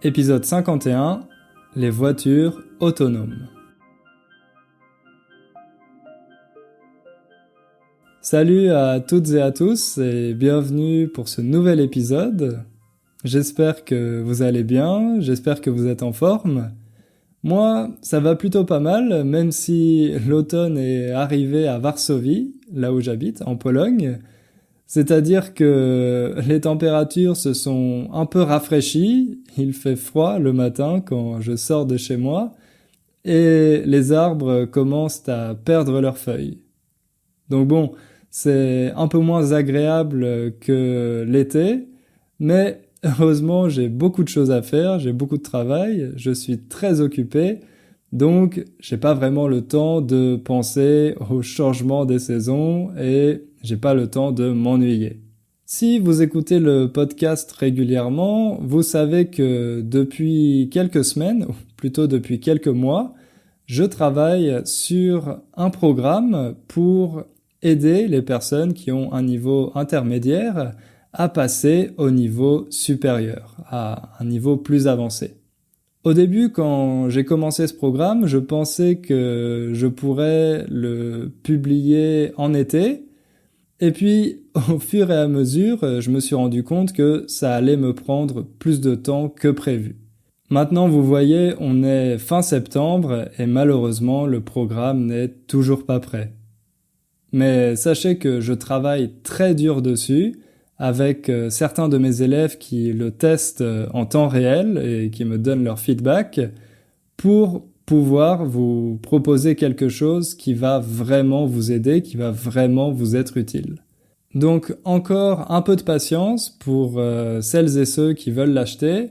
Épisode 51, les voitures autonomes. Salut à toutes et à tous et bienvenue pour ce nouvel épisode. J'espère que vous allez bien, j'espère que vous êtes en forme. Moi, ça va plutôt pas mal, même si l'automne est arrivé à Varsovie, là où j'habite, en Pologne. C'est-à-dire que les températures se sont un peu rafraîchies, il fait froid le matin quand je sors de chez moi, et les arbres commencent à perdre leurs feuilles. Donc bon, c'est un peu moins agréable que l'été, mais heureusement j'ai beaucoup de choses à faire, j'ai beaucoup de travail, je suis très occupé, donc j'ai pas vraiment le temps de penser au changement des saisons et j'ai pas le temps de m'ennuyer. Si vous écoutez le podcast régulièrement, vous savez que depuis quelques semaines, ou plutôt depuis quelques mois, je travaille sur un programme pour aider les personnes qui ont un niveau intermédiaire à passer au niveau supérieur, à un niveau plus avancé. Au début, quand j'ai commencé ce programme, je pensais que je pourrais le publier en été, et puis au fur et à mesure, je me suis rendu compte que ça allait me prendre plus de temps que prévu. Maintenant, vous voyez, on est fin septembre et malheureusement, le programme n'est toujours pas prêt. Mais sachez que je travaille très dur dessus avec certains de mes élèves qui le testent en temps réel et qui me donnent leur feedback pour pouvoir vous proposer quelque chose qui va vraiment vous aider, qui va vraiment vous être utile. Donc encore un peu de patience pour celles et ceux qui veulent l'acheter.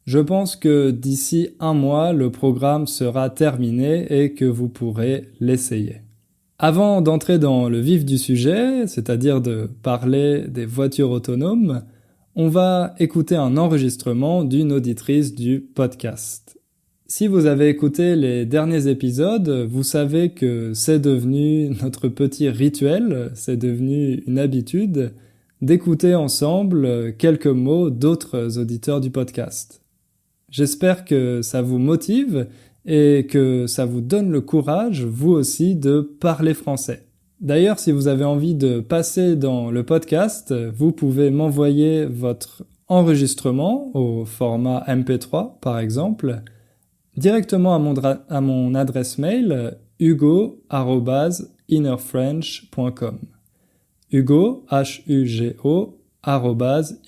Je pense que d'ici un mois, le programme sera terminé et que vous pourrez l'essayer. Avant d'entrer dans le vif du sujet, c'est-à-dire de parler des voitures autonomes, on va écouter un enregistrement d'une auditrice du podcast. Si vous avez écouté les derniers épisodes, vous savez que c'est devenu notre petit rituel, c'est devenu une habitude d'écouter ensemble quelques mots d'autres auditeurs du podcast. J'espère que ça vous motive et que ça vous donne le courage, vous aussi, de parler français. D'ailleurs, si vous avez envie de passer dans le podcast, vous pouvez m'envoyer votre enregistrement au format MP3, par exemple, directement à mon adresse mail hugo@innerfrench.com. Hugo, H-U-G-O,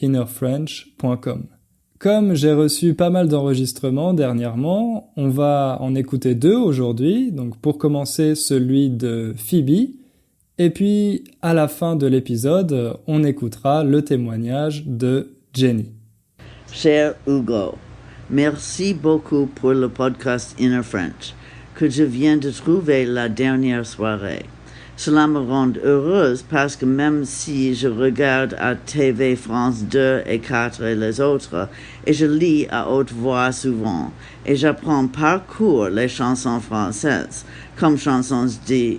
@innerfrench.com. Comme j'ai reçu pas mal d'enregistrements dernièrement, on va en écouter 2 aujourd'hui. Donc pour commencer, celui de Phoebe. Et puis, à la fin de l'épisode, on écoutera le témoignage de Jenny. Cher Hugo, merci beaucoup pour le podcast Inner French que je viens de trouver la dernière soirée. Cela me rend heureuse parce que même si je regarde à TV France 2 et 4 et les autres, et je lis à haute voix souvent, et j'apprends par cœur les chansons françaises, comme chansons de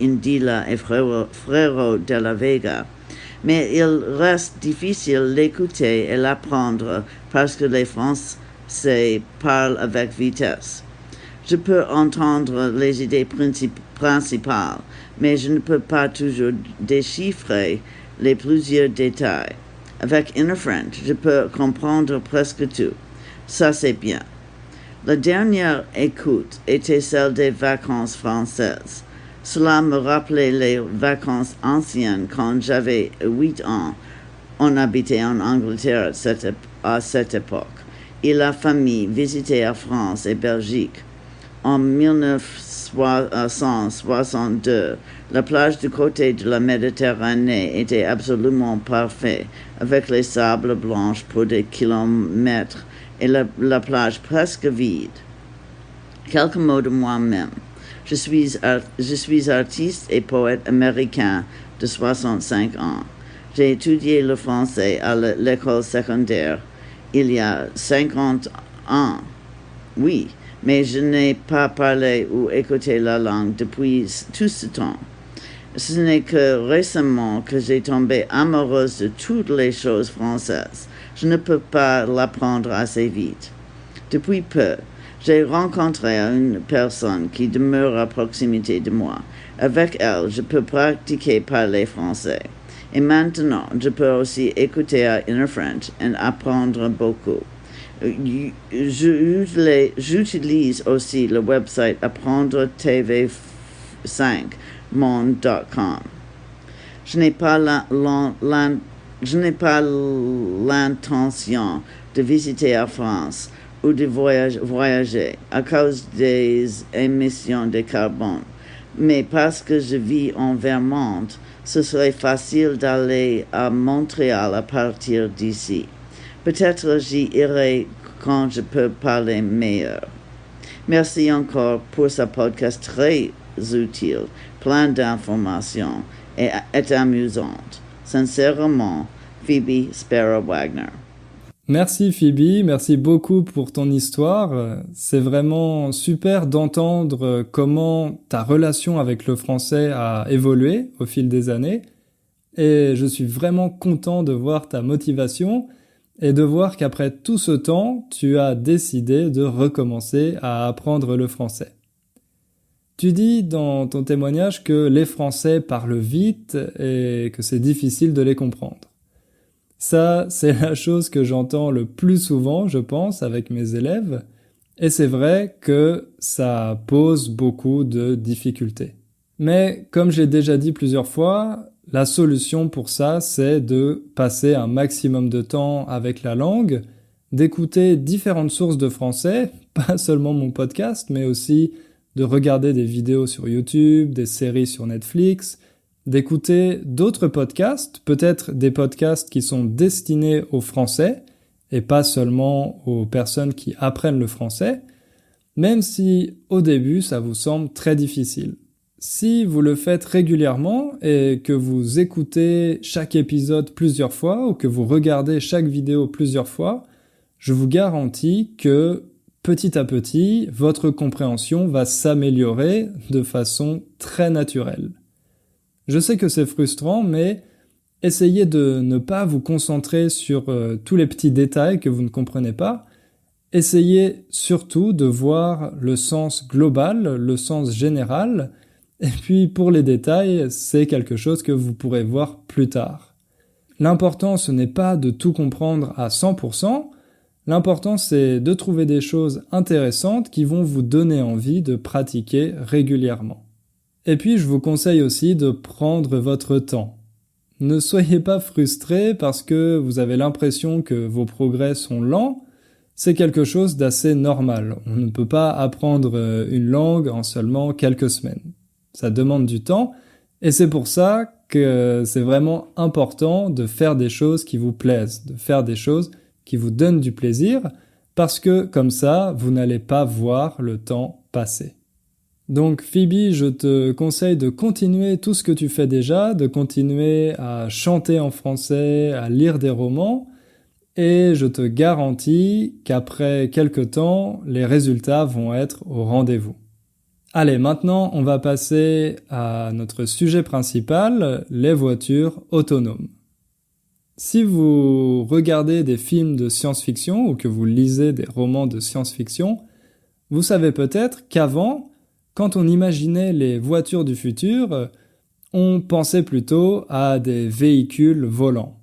Indila et Frérot de la Vega. Mais il reste difficile d'écouter et l'apprendre parce que les Français parlent avec vitesse. Je peux entendre les idées principales, mais je ne peux pas toujours déchiffrer les plusieurs détails. Avec Inner French, je peux comprendre presque tout. Ça, c'est bien. La dernière écoute était celle des vacances françaises. Cela me rappelait les vacances anciennes quand j'avais 8 ans. On habitait en Angleterre à cette époque. Et la famille visitait la France et Belgique. En 1962, la plage du côté de la Méditerranée était absolument parfaite, avec les sables blancs pour des kilomètres et la plage presque vide. Quelques mots de moi-même. Je suis artiste et poète américain de 65 ans. J'ai étudié le français à l'école secondaire il y a 50 ans. Oui, mais je n'ai pas parlé ou écouté la langue depuis tout ce temps. Ce n'est que récemment que j'ai tombé amoureuse de toutes les choses françaises. Je ne peux pas l'apprendre assez vite. Depuis peu, j'ai rencontré une personne qui demeure à proximité de moi. Avec elle, je peux pratiquer parler français. Et maintenant, je peux aussi écouter à Inner French et apprendre beaucoup. J'utilise aussi le website apprendre tv5monde.com. Je n'ai pas l'intention de visiter la France ou de voyager à cause des émissions de carbone. Mais parce que je vis en Vermont, ce serait facile d'aller à Montréal à partir d'ici. Peut-être j'y irai quand je peux parler meilleur. Merci encore pour ce podcast très utile, plein d'informations et amusante. Sincèrement, Phoebe Sparrow Wagner. Merci Phoebe, merci beaucoup pour ton histoire. C'est vraiment super d'entendre comment ta relation avec le français a évolué au fil des années. Et je suis vraiment content de voir ta motivation et de voir qu'après tout ce temps, tu as décidé de recommencer à apprendre le français. Tu dis dans ton témoignage que les Français parlent vite et que c'est difficile de les comprendre. Ça, c'est la chose que j'entends le plus souvent, je pense, avec mes élèves, et c'est vrai que ça pose beaucoup de difficultés. Mais comme j'ai déjà dit plusieurs fois, la solution pour ça, c'est de passer un maximum de temps avec la langue, d'écouter différentes sources de français, pas seulement mon podcast, mais aussi de regarder des vidéos sur YouTube, des séries sur Netflix, d'écouter d'autres podcasts, peut-être des podcasts qui sont destinés aux Français et pas seulement aux personnes qui apprennent le français, même si au début ça vous semble très difficile. Si vous le faites régulièrement et que vous écoutez chaque épisode plusieurs fois ou que vous regardez chaque vidéo plusieurs fois, je vous garantis que petit à petit, votre compréhension va s'améliorer de façon très naturelle. Je sais que c'est frustrant, mais essayez de ne pas vous concentrer sur tous les petits détails que vous ne comprenez pas. Essayez surtout de voir le sens global, le sens général, et puis pour les détails, c'est quelque chose que vous pourrez voir plus tard. L'important, ce n'est pas de tout comprendre à 100%, l'important c'est de trouver des choses intéressantes qui vont vous donner envie de pratiquer régulièrement. Et puis, je vous conseille aussi de prendre votre temps. Ne soyez pas frustrés parce que vous avez l'impression que vos progrès sont lents. C'est quelque chose d'assez normal. On ne peut pas apprendre une langue en seulement quelques semaines. Ça demande du temps et c'est pour ça que c'est vraiment important de faire des choses qui vous plaisent, de faire des choses qui vous donnent du plaisir parce que comme ça, vous n'allez pas voir le temps passer. Donc Phoebe, je te conseille de continuer tout ce que tu fais déjà, de continuer à chanter en français, à lire des romans, et je te garantis qu'après quelques temps, les résultats vont être au rendez-vous. Allez, maintenant on va passer à notre sujet principal, les voitures autonomes. Si vous regardez des films de science-fiction ou que vous lisez des romans de science-fiction, vous savez peut-être qu'avant, quand on imaginait les voitures du futur, on pensait plutôt à des véhicules volants.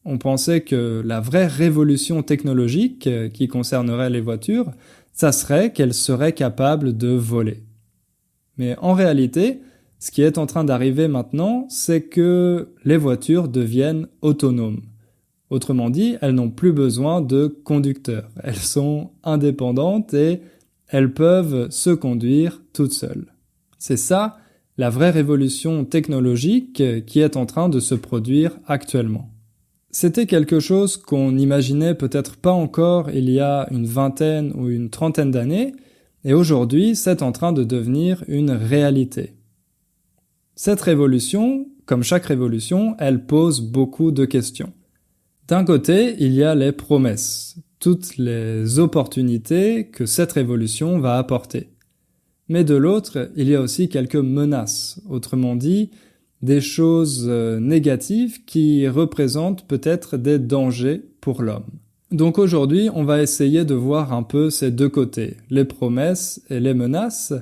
On pensait que la vraie révolution technologique qui concernerait les voitures, ça serait qu'elles seraient capables de voler. Mais en réalité, ce qui est en train d'arriver maintenant, c'est que les voitures deviennent autonomes. Autrement dit, elles n'ont plus besoin de conducteurs. Elles sont indépendantes et elles peuvent se conduire toutes seules. C'est ça, la vraie révolution technologique qui est en train de se produire actuellement. C'était quelque chose qu'on n'imaginait peut-être pas encore il y a une vingtaine ou une trentaine d'années, et aujourd'hui, c'est en train de devenir une réalité. Cette révolution, comme chaque révolution, elle pose beaucoup de questions. D'un côté, il y a les promesses, toutes les opportunités que cette révolution va apporter. Mais de l'autre, il y a aussi quelques menaces, autrement dit, des choses négatives qui représentent peut-être des dangers pour l'homme. Donc aujourd'hui, on va essayer de voir un peu ces deux côtés, les promesses et les menaces,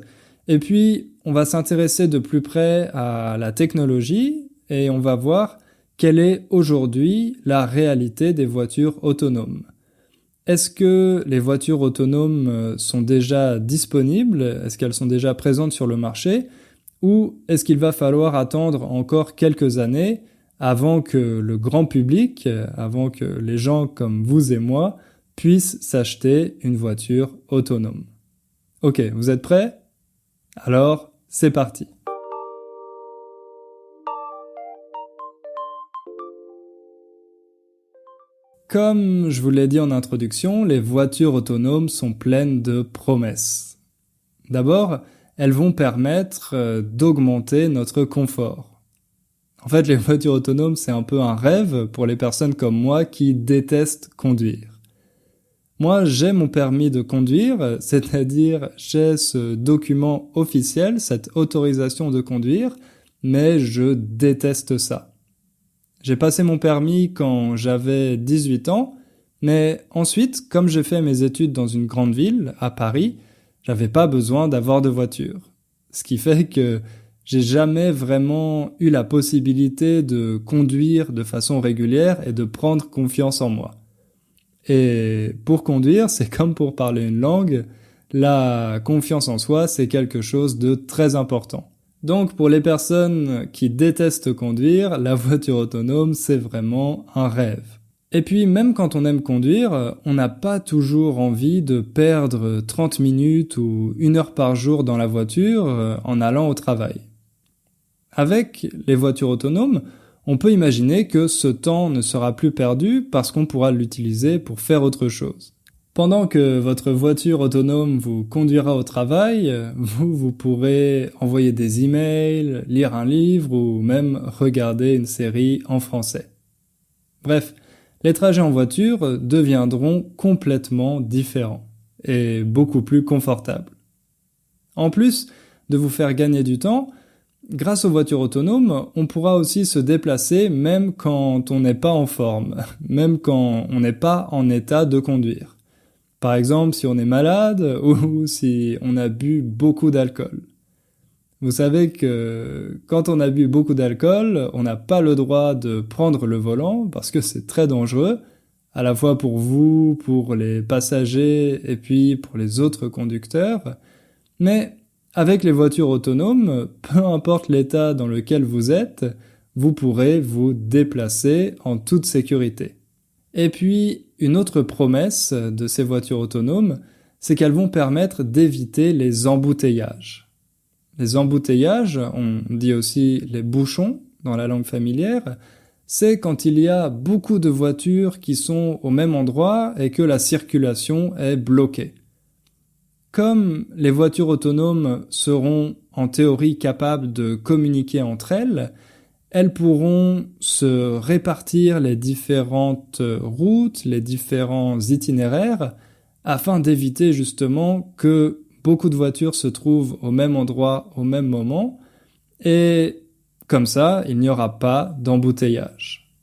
et puis on va s'intéresser de plus près à la technologie et on va voir quelle est aujourd'hui la réalité des voitures autonomes. Est-ce que les voitures autonomes sont déjà disponibles? Est-ce qu'elles sont déjà présentes sur le marché? Ou est-ce qu'il va falloir attendre encore quelques années avant que le grand public, avant que les gens comme vous et moi puissent s'acheter une voiture autonome? Ok, vous êtes prêts? Alors, c'est parti. Comme je vous l'ai dit en introduction, les voitures autonomes sont pleines de promesses. D'abord, elles vont permettre d'augmenter notre confort. En fait, les voitures autonomes, c'est un peu un rêve pour les personnes comme moi qui détestent conduire. Moi, j'ai mon permis de conduire, c'est-à-dire j'ai ce document officiel, cette autorisation de conduire, mais je déteste ça. J'ai passé mon permis quand j'avais 18 ans, mais ensuite, comme j'ai fait mes études dans une grande ville, à Paris, j'avais pas besoin d'avoir de voiture. Ce qui fait que j'ai jamais vraiment eu la possibilité de conduire de façon régulière et de prendre confiance en moi. Et pour conduire, c'est comme pour parler une langue, la confiance en soi, c'est quelque chose de très important. Donc pour les personnes qui détestent conduire, la voiture autonome, c'est vraiment un rêve. Et puis même quand on aime conduire, on n'a pas toujours envie de perdre 30 minutes ou 1 heure par jour dans la voiture en allant au travail. Avec les voitures autonomes, on peut imaginer que ce temps ne sera plus perdu parce qu'on pourra l'utiliser pour faire autre chose. Pendant que votre voiture autonome vous conduira au travail, vous pourrez envoyer des emails, lire un livre ou même regarder une série en français. Bref, les trajets en voiture deviendront complètement différents et beaucoup plus confortables. En plus de vous faire gagner du temps, grâce aux voitures autonomes, on pourra aussi se déplacer même quand on n'est pas en forme, même quand on n'est pas en état de conduire. Par exemple, si on est malade ou si on a bu beaucoup d'alcool. Vous savez que quand on a bu beaucoup d'alcool, on n'a pas le droit de prendre le volant parce que c'est très dangereux, à la fois pour vous, pour les passagers et puis pour les autres conducteurs. Mais avec les voitures autonomes, peu importe l'état dans lequel vous êtes, vous pourrez vous déplacer en toute sécurité. Et puis, une autre promesse de ces voitures autonomes, c'est qu'elles vont permettre d'éviter les embouteillages. Les embouteillages, on dit aussi les bouchons dans la langue familière, c'est quand il y a beaucoup de voitures qui sont au même endroit et que la circulation est bloquée. Comme les voitures autonomes seront en théorie capables de communiquer entre elles, elles pourront se répartir les différentes routes, les différents itinéraires, afin d'éviter justement que beaucoup de voitures se trouvent au même endroit au même moment, et comme ça, il n'y aura pas d'embouteillage.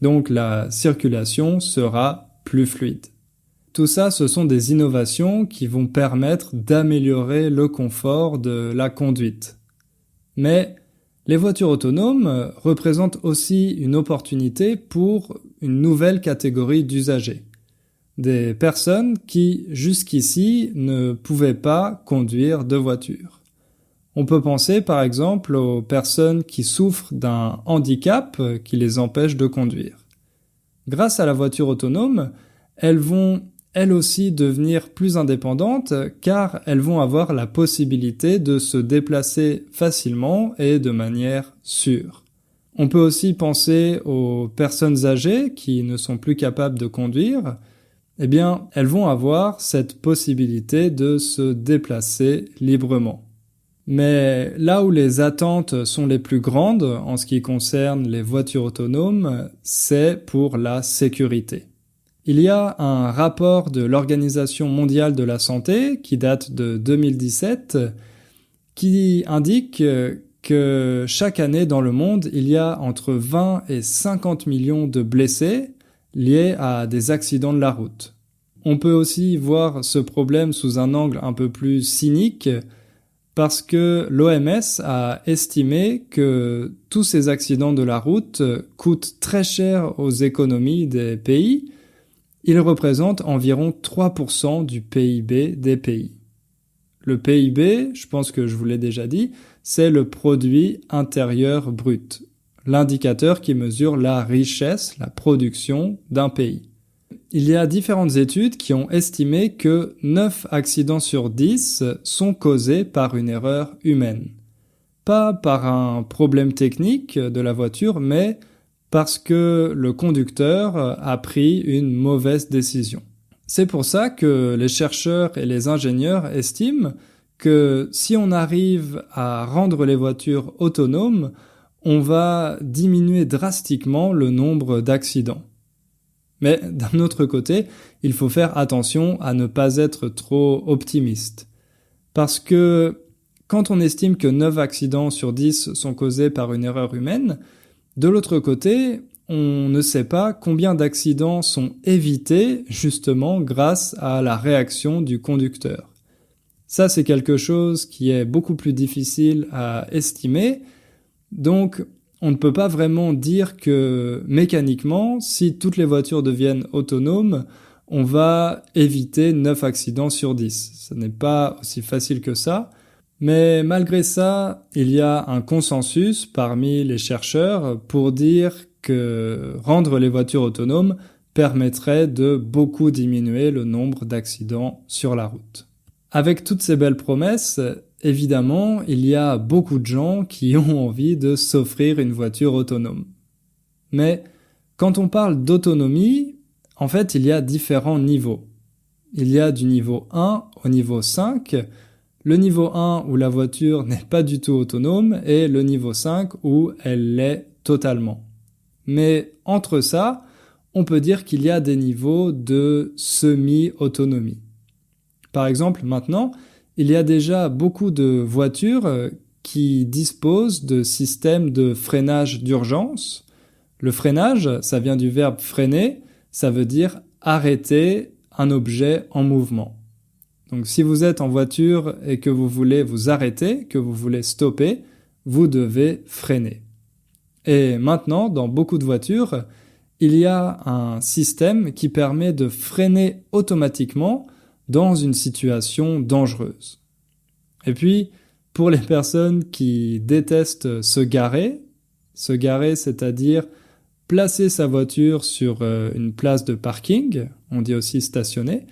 Donc la circulation sera plus fluide. Tout ça, ce sont des innovations qui vont permettre d'améliorer le confort de la conduite. Mais les voitures autonomes représentent aussi une opportunité pour une nouvelle catégorie d'usagers. Des personnes qui, jusqu'ici, ne pouvaient pas conduire de voiture. On peut penser par exemple aux personnes qui souffrent d'un handicap qui les empêche de conduire. Grâce à la voiture autonome, elles vont elles aussi devenir plus indépendantes car elles vont avoir la possibilité de se déplacer facilement et de manière sûre. On peut aussi penser aux personnes âgées qui ne sont plus capables de conduire. Eh bien, elles vont avoir cette possibilité de se déplacer librement. Mais là où les attentes sont les plus grandes en ce qui concerne les voitures autonomes, c'est pour la sécurité. Il y a un rapport de l'Organisation mondiale de la santé qui date de 2017 qui indique que chaque année dans le monde, il y a entre 20 et 50 millions de blessés liés à des accidents de la route. On peut aussi voir ce problème sous un angle un peu plus cynique parce que l'OMS a estimé que tous ces accidents de la route coûtent très cher aux économies des pays. Ils représentent environ 3% du PIB des pays. Le PIB, je pense que je vous l'ai déjà dit, c'est le produit intérieur brut, l'indicateur qui mesure la richesse, la production d'un pays. Il y a différentes études qui ont estimé que 9 accidents sur 10 sont causés par une erreur humaine. Pas par un problème technique de la voiture, mais parce que le conducteur a pris une mauvaise décision. C'est pour ça que les chercheurs et les ingénieurs estiment que si on arrive à rendre les voitures autonomes, on va diminuer drastiquement le nombre d'accidents. Mais d'un autre côté, il faut faire attention à ne pas être trop optimiste. Parce que quand on estime que 9 accidents sur 10 sont causés par une erreur humaine, de l'autre côté, on ne sait pas combien d'accidents sont évités justement grâce à la réaction du conducteur. Ça, c'est quelque chose qui est beaucoup plus difficile à estimer, donc on ne peut pas vraiment dire que mécaniquement, si toutes les voitures deviennent autonomes, on va éviter 9 accidents sur 10. Ce n'est pas aussi facile que ça, mais malgré ça, il y a un consensus parmi les chercheurs pour dire que rendre les voitures autonomes permettrait de beaucoup diminuer le nombre d'accidents sur la route. Avec toutes ces belles promesses, évidemment, il y a beaucoup de gens qui ont envie de s'offrir une voiture autonome. Mais quand on parle d'autonomie, en fait, il y a différents niveaux. Il y a du niveau 1 au niveau 5, le niveau 1 où la voiture n'est pas du tout autonome et le niveau 5 où elle l'est totalement. Mais entre ça, on peut dire qu'il y a des niveaux de semi-autonomie. Par exemple, maintenant, il y a déjà beaucoup de voitures qui disposent de systèmes de freinage d'urgence. Le freinage, ça vient du verbe freiner, ça veut dire arrêter un objet en mouvement. Donc si vous êtes en voiture et que vous voulez vous arrêter, que vous voulez stopper, vous devez freiner. Et maintenant, dans beaucoup de voitures, il y a un système qui permet de freiner automatiquement dans une situation dangereuse. Et puis, pour les personnes qui détestent se garer, c'est-à-dire placer sa voiture sur une place de parking, on dit aussi stationner,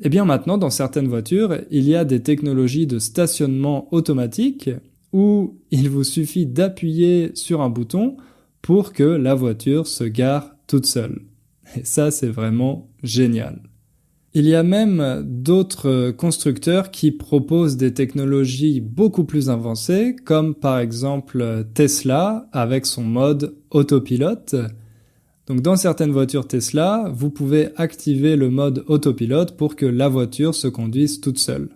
eh bien maintenant, dans certaines voitures, il y a des technologies de stationnement automatique où il vous suffit d'appuyer sur un bouton pour que la voiture se gare toute seule. Et ça, c'est vraiment génial. Il y a même d'autres constructeurs qui proposent des technologies beaucoup plus avancées, comme par exemple Tesla avec son mode autopilote. Donc dans certaines voitures Tesla, vous pouvez activer le mode autopilote pour que la voiture se conduise toute seule.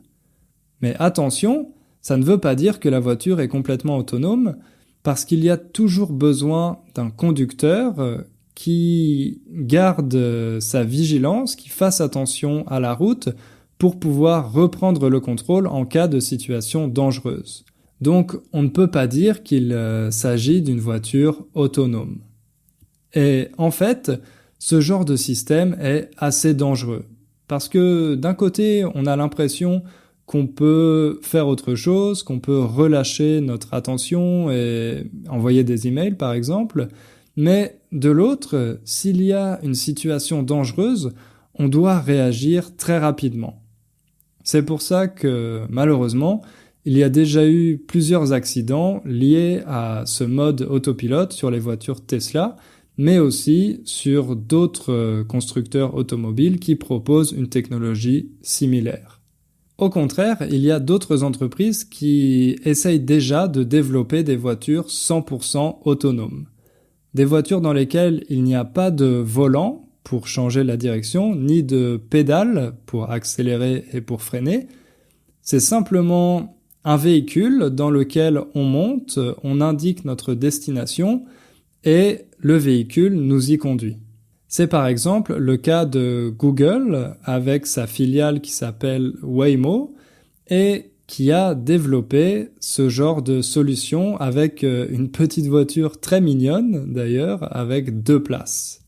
Mais attention, ça ne veut pas dire que la voiture est complètement autonome, parce qu'il y a toujours besoin d'un conducteur qui garde sa vigilance, qui fasse attention à la route pour pouvoir reprendre le contrôle en cas de situation dangereuse. Donc on ne peut pas dire qu'il s'agit d'une voiture autonome. Et en fait, ce genre de système est assez dangereux. Parce que d'un côté, on a l'impression qu'on peut faire autre chose, qu'on peut relâcher notre attention et envoyer des emails par exemple, mais de l'autre, s'il y a une situation dangereuse, on doit réagir très rapidement. C'est pour ça que, malheureusement, il y a déjà eu plusieurs accidents liés à ce mode autopilote sur les voitures Tesla, mais aussi sur d'autres constructeurs automobiles qui proposent une technologie similaire. Au contraire, il y a d'autres entreprises qui essayent déjà de développer des voitures 100% autonomes. Des voitures dans lesquelles il n'y a pas de volant pour changer la direction, ni de pédale pour accélérer et pour freiner. C'est simplement un véhicule dans lequel on monte, on indique notre destination et le véhicule nous y conduit. C'est par exemple le cas de Google avec sa filiale qui s'appelle Waymo et qui a développé ce genre de solution avec une petite voiture très mignonne d'ailleurs avec 2 places.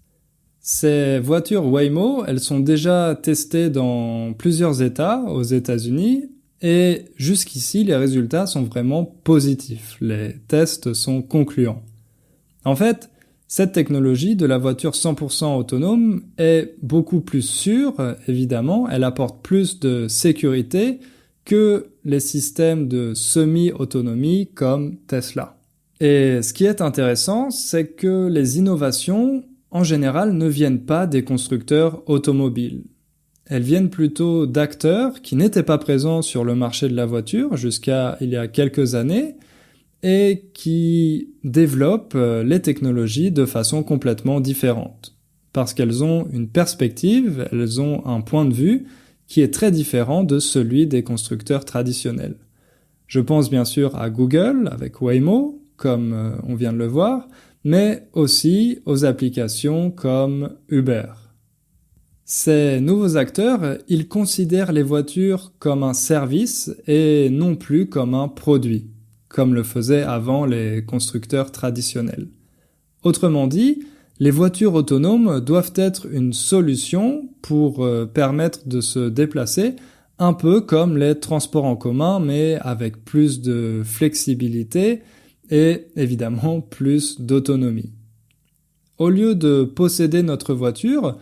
Ces voitures Waymo, elles sont déjà testées dans plusieurs États aux États-Unis et jusqu'ici les résultats sont vraiment positifs. Les tests sont concluants. En fait, cette technologie de la voiture 100% autonome est beaucoup plus sûre, évidemment, elle apporte plus de sécurité que les systèmes de semi-autonomie comme Tesla. Et ce qui est intéressant, c'est que les innovations, en général, ne viennent pas des constructeurs automobiles. Elles viennent plutôt d'acteurs qui n'étaient pas présents sur le marché de la voiture jusqu'à il y a quelques années et qui développent les technologies de façon complètement différente. Parce qu'elles ont une perspective, elles ont un point de vue qui est très différent de celui des constructeurs traditionnels. Je pense bien sûr à Google avec Waymo, comme on vient de le voir, mais aussi aux applications comme Uber. Ces nouveaux acteurs, ils considèrent les voitures comme un service et non plus comme un produit, comme le faisaient avant les constructeurs traditionnels. Autrement dit, les voitures autonomes doivent être une solution pour permettre de se déplacer, un peu comme les transports en commun, mais avec plus de flexibilité et évidemment plus d'autonomie. Au lieu de posséder notre voiture,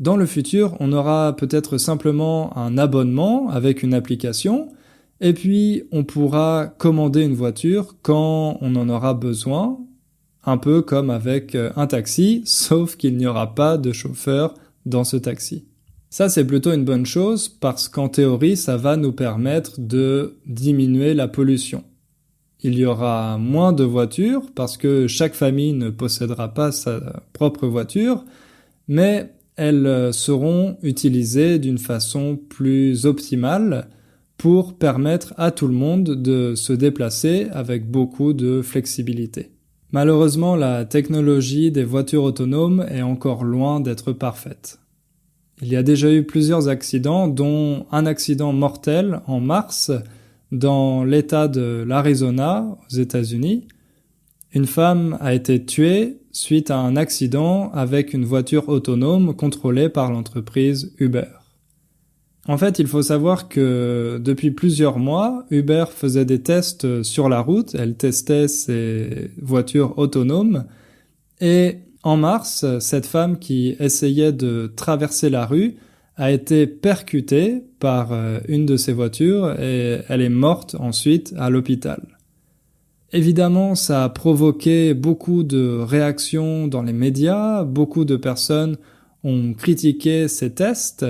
dans le futur, on aura peut-être simplement un abonnement avec une application, et puis on pourra commander une voiture quand on en aura besoin, un peu comme avec un taxi, sauf qu'il n'y aura pas de chauffeur dans ce taxi. Ça, c'est plutôt une bonne chose parce qu'en théorie, ça va nous permettre de diminuer la pollution. Il y aura moins de voitures parce que chaque famille ne possédera pas sa propre voiture, mais elles seront utilisées d'une façon plus optimale pour permettre à tout le monde de se déplacer avec beaucoup de flexibilité. Malheureusement, la technologie des voitures autonomes est encore loin d'être parfaite. Il y a déjà eu plusieurs accidents, dont un accident mortel en mars dans l'État de l'Arizona, aux États-Unis. Une femme a été tuée suite à un accident avec une voiture autonome contrôlée par l'entreprise Uber. En fait, il faut savoir que depuis plusieurs mois, Uber faisait des tests sur la route, elle testait ses voitures autonomes, et en mars, cette femme qui essayait de traverser la rue a été percutée par une de ces voitures et elle est morte ensuite à l'hôpital. Évidemment, ça a provoqué beaucoup de réactions dans les médias, beaucoup de personnes ont critiqué ces tests,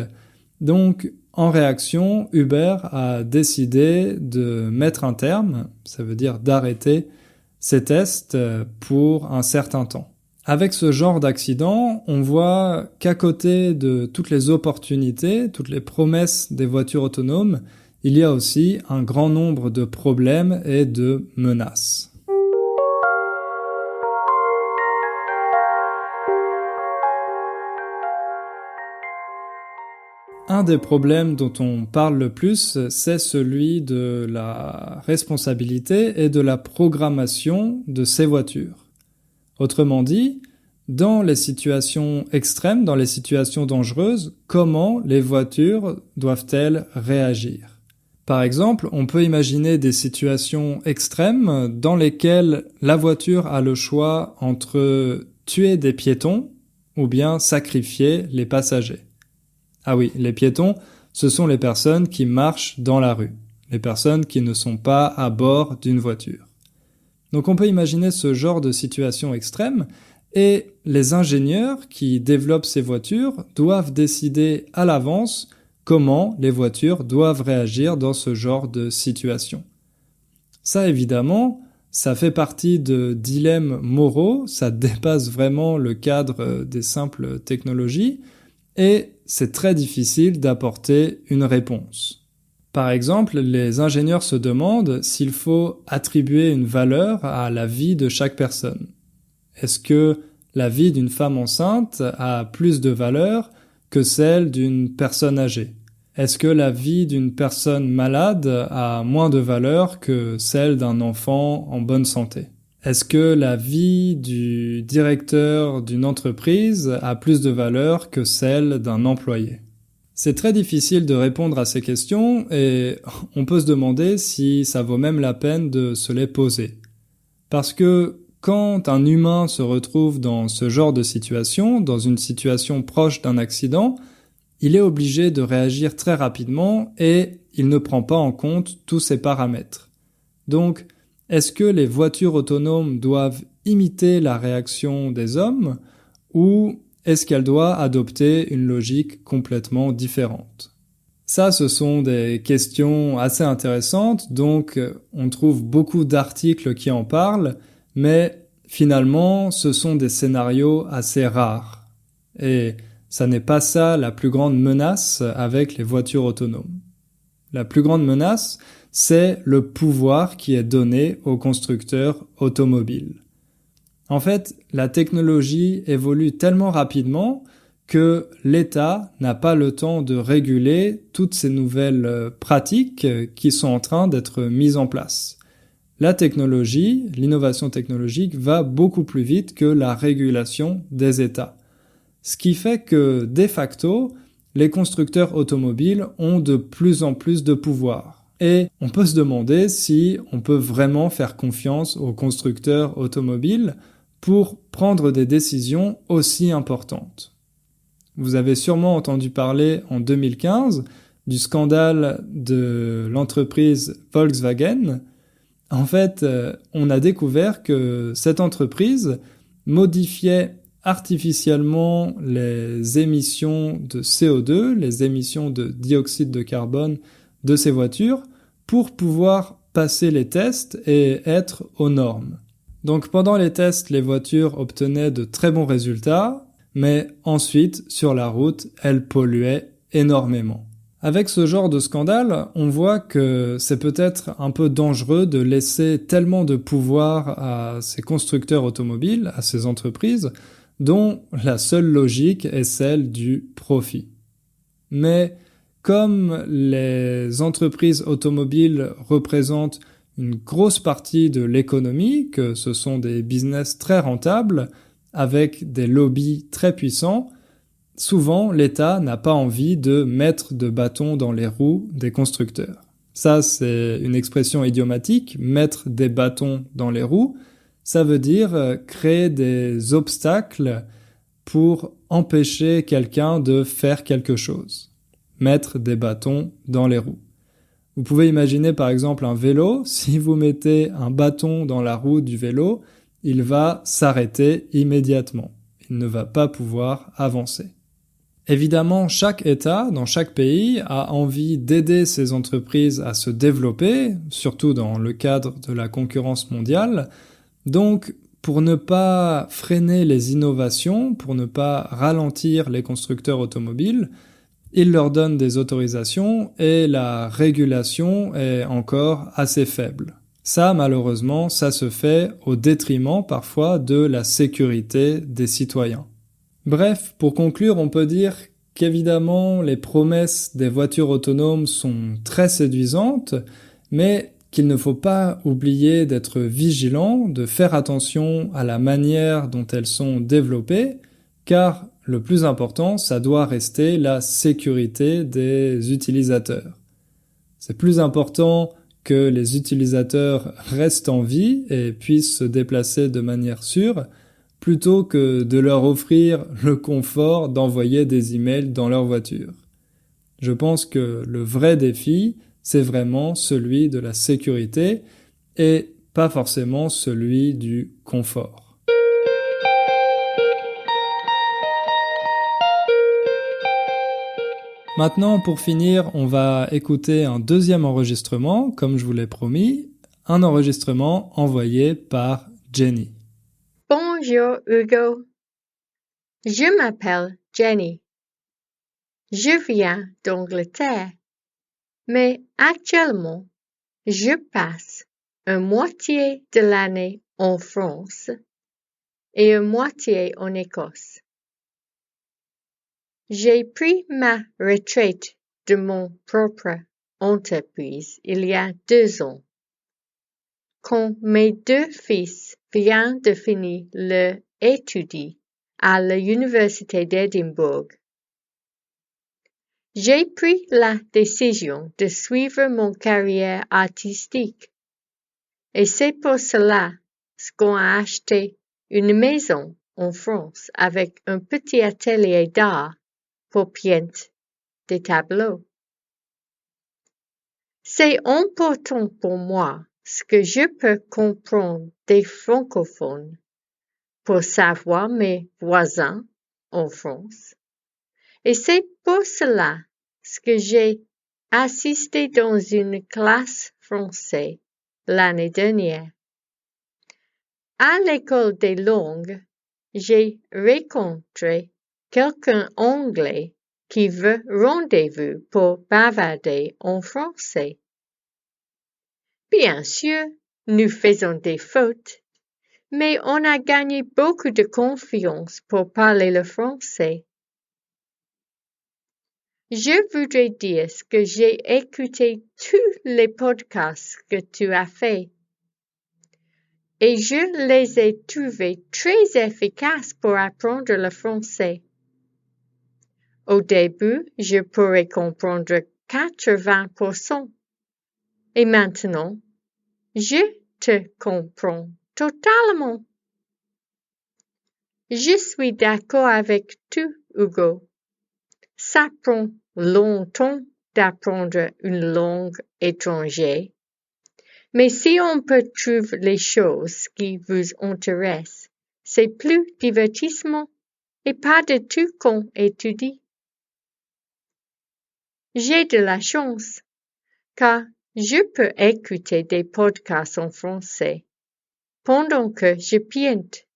donc en réaction, Uber a décidé de mettre un terme, ça veut dire d'arrêter ces tests pour un certain temps. Avec ce genre d'accident, on voit qu'à côté de toutes les opportunités, toutes les promesses des voitures autonomes, il y a aussi un grand nombre de problèmes et de menaces. Un des problèmes dont on parle le plus, c'est celui de la responsabilité et de la programmation de ces voitures. Autrement dit, dans les situations extrêmes, dans les situations dangereuses, comment les voitures doivent-elles réagir ? Par exemple, on peut imaginer des situations extrêmes dans lesquelles la voiture a le choix entre tuer des piétons ou bien sacrifier les passagers. Ah oui, les piétons, ce sont les personnes qui marchent dans la rue, les personnes qui ne sont pas à bord d'une voiture. Donc on peut imaginer ce genre de situation extrême et les ingénieurs qui développent ces voitures doivent décider à l'avance comment les voitures doivent réagir dans ce genre de situation. Ça évidemment, ça fait partie de dilemmes moraux, ça dépasse vraiment le cadre des simples technologies et c'est très difficile d'apporter une réponse. Par exemple, les ingénieurs se demandent s'il faut attribuer une valeur à la vie de chaque personne. Est-ce que la vie d'une femme enceinte a plus de valeur que celle d'une personne âgée? Est-ce que la vie d'une personne malade a moins de valeur que celle d'un enfant en bonne santé? Est-ce que la vie du directeur d'une entreprise a plus de valeur que celle d'un employé? C'est très difficile de répondre à ces questions et on peut se demander si ça vaut même la peine de se les poser. Parce que quand un humain se retrouve dans ce genre de situation, dans une situation proche d'un accident, il est obligé de réagir très rapidement et il ne prend pas en compte tous ces paramètres. Donc, est-ce que les voitures autonomes doivent imiter la réaction des hommes ou est-ce qu'elles doivent adopter une logique complètement différente? Ça, ce sont des questions assez intéressantes, donc on trouve beaucoup d'articles qui en parlent, mais finalement, ce sont des scénarios assez rares. Et ça n'est pas ça la plus grande menace avec les voitures autonomes. La plus grande menace, c'est le pouvoir qui est donné aux constructeurs automobiles. En fait, la technologie évolue tellement rapidement que l'État n'a pas le temps de réguler toutes ces nouvelles pratiques qui sont en train d'être mises en place. La technologie, l'innovation technologique va beaucoup plus vite que la régulation des États. Ce qui fait que, de facto, les constructeurs automobiles ont de plus en plus de pouvoir. Et on peut se demander si on peut vraiment faire confiance aux constructeurs automobiles pour prendre des décisions aussi importantes. Vous avez sûrement entendu parler en 2015 du scandale de l'entreprise Volkswagen. En fait, on a découvert que cette entreprise modifiait artificiellement les émissions de CO2, les émissions de dioxyde de carbone de ces voitures pour pouvoir passer les tests et être aux normes. Donc pendant les tests, les voitures obtenaient de très bons résultats, mais ensuite, sur la route, elles polluaient énormément. Avec ce genre de scandale, on voit que c'est peut-être un peu dangereux de laisser tellement de pouvoir à ces constructeurs automobiles, à ces entreprises, dont la seule logique est celle du profit. Mais comme les entreprises automobiles représentent une grosse partie de l'économie, que ce sont des business très rentables, avec des lobbies très puissants, souvent l'État n'a pas envie de mettre de bâtons dans les roues des constructeurs. Ça, c'est une expression idiomatique, mettre des bâtons dans les roues. Ça veut dire créer des obstacles pour empêcher quelqu'un de faire quelque chose. Mettre des bâtons dans les roues. Vous pouvez imaginer par exemple un vélo, si vous mettez un bâton dans la roue du vélo, il va s'arrêter immédiatement. Il ne va pas pouvoir avancer. Évidemment, chaque État, dans chaque pays, a envie d'aider ces entreprises à se développer, surtout dans le cadre de la concurrence mondiale. Donc, pour ne pas freiner les innovations, pour ne pas ralentir les constructeurs automobiles, il leur donne des autorisations et la régulation est encore assez faible. Ça, malheureusement, ça se fait au détriment parfois de la sécurité des citoyens. Bref, pour conclure, on peut dire qu'évidemment, les promesses des voitures autonomes sont très séduisantes, mais qu'il ne faut pas oublier d'être vigilant, de faire attention à la manière dont elles sont développées, car le plus important, ça doit rester la sécurité des utilisateurs. C'est plus important que les utilisateurs restent en vie et puissent se déplacer de manière sûre, plutôt que de leur offrir le confort d'envoyer des emails dans leur voiture. Je pense que le vrai défi, c'est vraiment celui de la sécurité et pas forcément celui du confort. Maintenant, pour finir, on va écouter un deuxième enregistrement, comme je vous l'ai promis, un enregistrement envoyé par Jenny. Bonjour Hugo, je m'appelle Jenny. Je viens d'Angleterre, mais actuellement, je passe une moitié de l'année en France. et une moitié en Écosse. J'ai pris ma retraite de mon propre entreprise il y a 2 ans, quand mes 2 fils viennent de finir leur études à l'Université d'Édimbourg. J'ai pris la décision de suivre mon carrière artistique et c'est pour cela qu'on a acheté une maison en France avec un petit atelier d'art pour peindre des tableaux. C'est important pour moi ce que je peux comprendre des francophones pour savoir mes voisins en France. Et c'est pour cela que j'ai assisté dans une classe française l'année dernière. À l'école des langues, j'ai rencontré quelqu'un anglais qui veut rendez-vous pour bavarder en français. Bien sûr, nous faisons des fautes, mais on a gagné beaucoup de confiance pour parler le français. Je voudrais dire que j'ai écouté tous les podcasts que tu as faits et je les ai trouvés très efficaces pour apprendre le français. Au début, je pourrais comprendre 80%. Et maintenant, je te comprends totalement. Je suis d'accord avec tout, Hugo. Ça prend longtemps d'apprendre une langue étrangère. Mais si on peut trouver les choses qui vous intéressent, c'est plus divertissement et pas de tout qu'on étudie. J'ai de la chance, car je peux écouter des podcasts en français pendant que je peinte.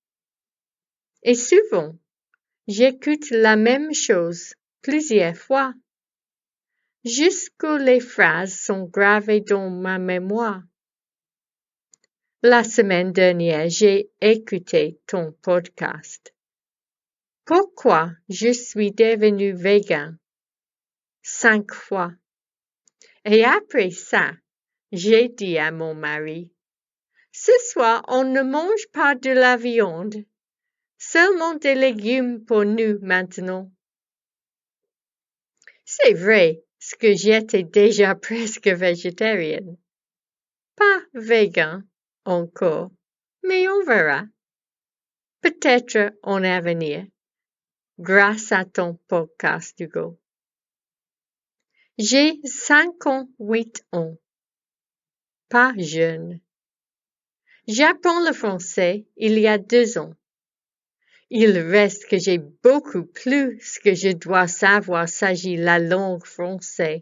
Et souvent, j'écoute la même chose plusieurs fois, jusqu'où les phrases sont gravées dans ma mémoire. La semaine dernière, j'ai écouté ton podcast. Pourquoi je suis devenu végan 5 fois. Et après ça, j'ai dit à mon mari, ce soir, on ne mange pas de la viande, seulement des légumes pour nous maintenant. C'est vrai, ce que j'étais déjà presque végétarienne. Pas végan encore, mais on verra. Peut-être en avenir, grâce à ton podcast, Hugo. J'ai 58 ans, pas jeune. J'apprends le français il y a 2 ans. Il reste que j'ai beaucoup plus que je dois savoir s'agit la langue française.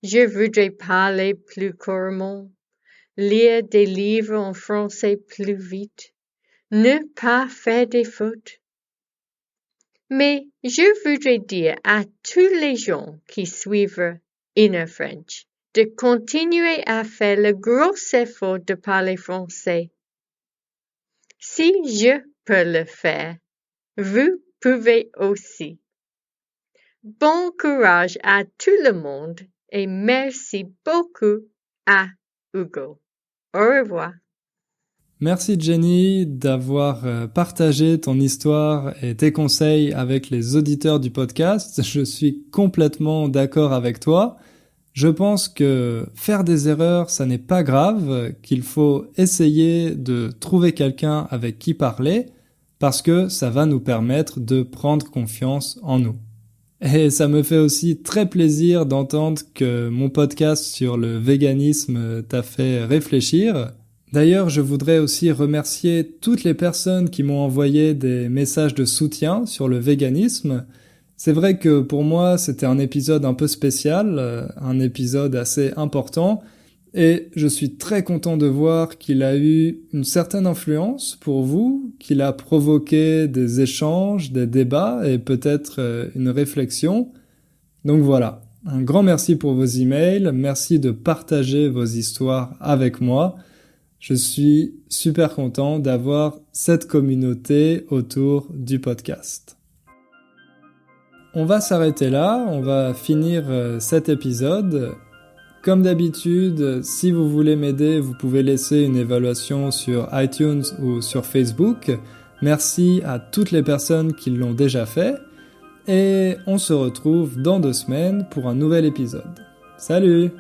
Je voudrais parler plus couramment, lire des livres en français plus vite, ne pas faire des fautes. Mais je voudrais dire à tous les gens qui suivent Inner French de continuer à faire le gros effort de parler français. Si je peux le faire, vous pouvez aussi. Bon courage à tout le monde et merci beaucoup à Hugo. Au revoir. Merci Jenny d'avoir partagé ton histoire et tes conseils avec les auditeurs du podcast. Je suis complètement d'accord avec toi. Je pense que faire des erreurs, ça n'est pas grave, qu'il faut essayer de trouver quelqu'un avec qui parler parce que ça va nous permettre de prendre confiance en nous. Et ça me fait aussi très plaisir d'entendre que mon podcast sur le véganisme t'a fait réfléchir. D'ailleurs, je voudrais aussi remercier toutes les personnes qui m'ont envoyé des messages de soutien sur le véganisme. C'est vrai que pour moi, c'était un épisode un peu spécial, un épisode assez important, et je suis très content de voir qu'il a eu une certaine influence pour vous, qu'il a provoqué des échanges, des débats et peut-être une réflexion. Donc voilà, un grand merci pour vos emails, merci de partager vos histoires avec moi. Je suis super content d'avoir cette communauté autour du podcast. On va s'arrêter là, on va finir cet épisode. Comme d'habitude, si vous voulez m'aider, vous pouvez laisser une évaluation sur iTunes ou sur Facebook. Merci à toutes les personnes qui l'ont déjà fait. Et on se retrouve dans 2 semaines pour un nouvel épisode. Salut!